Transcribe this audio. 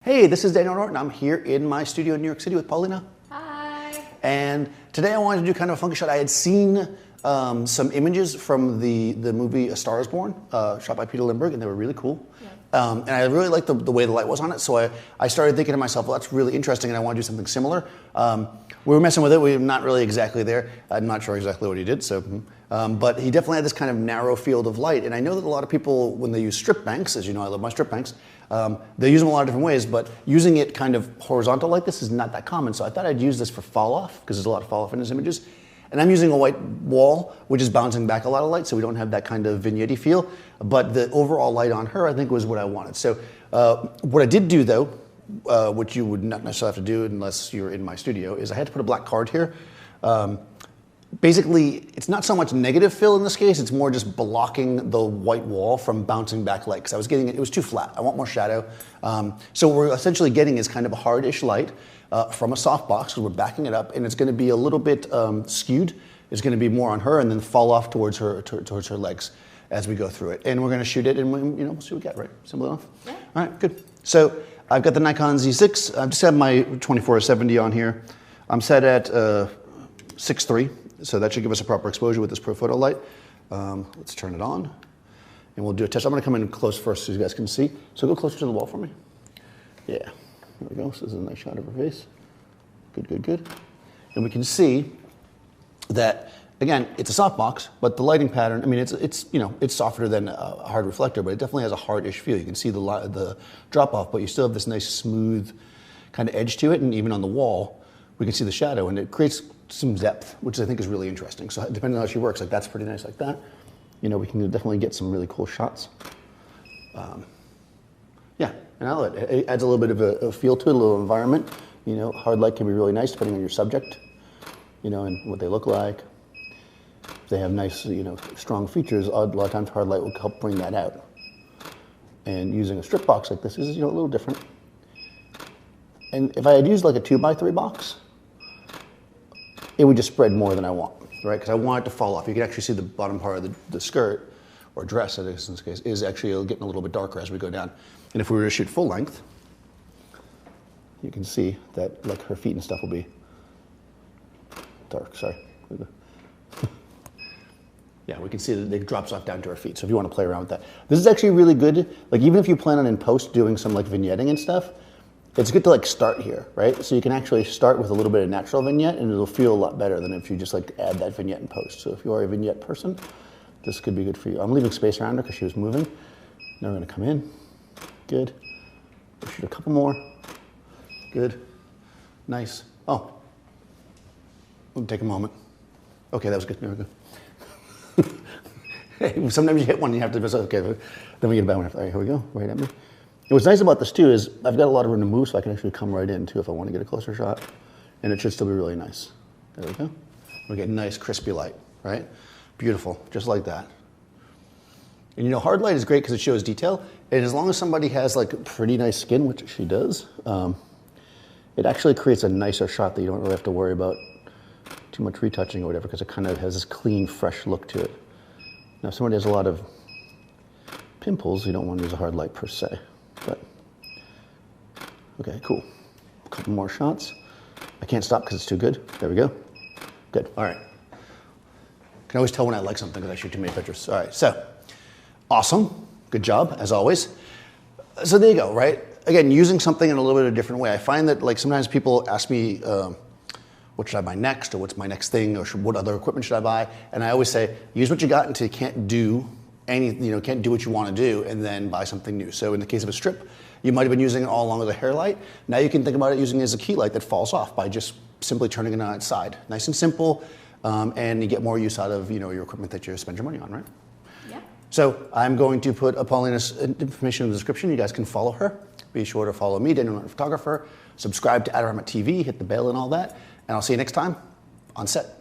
Hey, this is Daniel Norton. I'm here in my studio in New York City with Paulina. Hi. And today I wanted to do kind of a funky shot. I had seen some images from the movie A Star is Born, shot by Peter Lindbergh, and they were really cool. Yeah. And I really liked the way the light was on it, so I started thinking to myself, well, that's really interesting, and I want to do something similar. We were messing with it. We were not really exactly there. I'm not sure exactly what he did, so, but he definitely had this kind of narrow field of light, and I know that a lot of people, when they use strip banks, as you know, I love my strip banks, they use them a lot of different ways, but using it kind of horizontal like this is not that common, so I thought I'd use this for fall off, because there's a lot of fall off in his images. And I'm using a white wall, which is bouncing back a lot of light, so we don't have that kind of vignette-y feel. But the overall light on her, I think, was what I wanted. So what I did do, though, which you would not necessarily have to do unless you're in my studio, is I had to put a black card here. Basically, it's not so much negative fill in this case, it's more just blocking the white wall from bouncing back light, because I was getting it was too flat. I want more shadow. So what we're essentially getting is kind of a hard-ish light from a softbox, because we're backing it up, and it's going to be a little bit skewed. It's going to be more on her, and then fall off towards her legs as we go through it. And we're going to shoot it, and we'll see what we get, right? Simple enough? Yeah. All right, good. So I've got the Nikon Z6. I've just had my 24-70 on here. I'm set at 6.3. So that should give us a proper exposure with this Profoto light. Let's turn it on, and we'll do a test. I'm going to come in close first so you guys can see. So go closer to the wall for me. Yeah, there we go. So this is a nice shot of her face. Good, good, good. And we can see that, again, it's a softbox, but the lighting pattern, I mean, it's softer than a hard reflector, but it definitely has a hard-ish feel. You can see the drop-off, but you still have this nice smooth kind of edge to it, and even on the wall, we can see the shadow, and it creates some depth, which I think is really interesting. So depending on how she works, like that's pretty nice like that. We can definitely get some really cool shots. Yeah, and it adds a little bit of a feel to it, a little environment. Hard light can be really nice depending on your subject, and what they look like. If they have nice, strong features, a lot of times hard light will help bring that out. And using a strip box like this is, a little different. And if I had used like a 2x3 box, it would just spread more than I want, right? Because I want it to fall off. You can actually see the bottom part of the skirt, or dress in this case, is actually getting a little bit darker as we go down. And if we were to shoot full length, you can see that like her feet and stuff will be dark, sorry. Yeah, we can see that it drops off down to her feet. So if you want to play around with that. This is actually really good. Like even if you plan on in post doing some like vignetting and stuff, it's good to like start here, right? So you can actually start with a little bit of natural vignette, and it'll feel a lot better than if you just like add that vignette in post. So if you are a vignette person, this could be good for you. I'm leaving space around her because she was moving. Now we're gonna come in. Good. We'll shoot a couple more. Good. Nice. Oh. We'll take a moment. Okay, that was good. There we go. Hey, sometimes you hit one and you have to just, okay, then we get a bad one after. All right, here we go, right at me. And what's nice about this too is I've got a lot of room to move, so I can actually come right in too if I want to get a closer shot. And it should still be really nice. There we go. We get nice crispy light, right? Beautiful, just like that. And hard light is great because it shows detail. And as long as somebody has like pretty nice skin, which she does, it actually creates a nicer shot that you don't really have to worry about too much retouching or whatever, because it kind of has this clean, fresh look to it. Now if somebody has a lot of pimples, you don't want to use a hard light per se. But, okay, cool. A couple more shots. I can't stop because it's too good. There we go. Good, all right. Can always tell when I like something because I shoot too many pictures. All right, so, awesome. Good job, as always. So there you go, right? Again, using something in a little bit of a different way. I find that like sometimes people ask me, what should I buy next, or what's my next thing, or what other equipment should I buy? And I always say, use what you got until you can't do can't do what you want to do, and then buy something new. So in the case of a strip, you might have been using it all along with a hair light. Now you can think about it using it as a key light that falls off by just simply turning it on its side. Nice and simple, and you get more use out of your equipment that you spend your money on, right? Yeah. So I'm going to put Paulina's information in the description. You guys can follow her. Be sure to follow me, Daniel Norton Photographer. Subscribe to Adorama TV, hit the bell and all that. And I'll see you next time on set.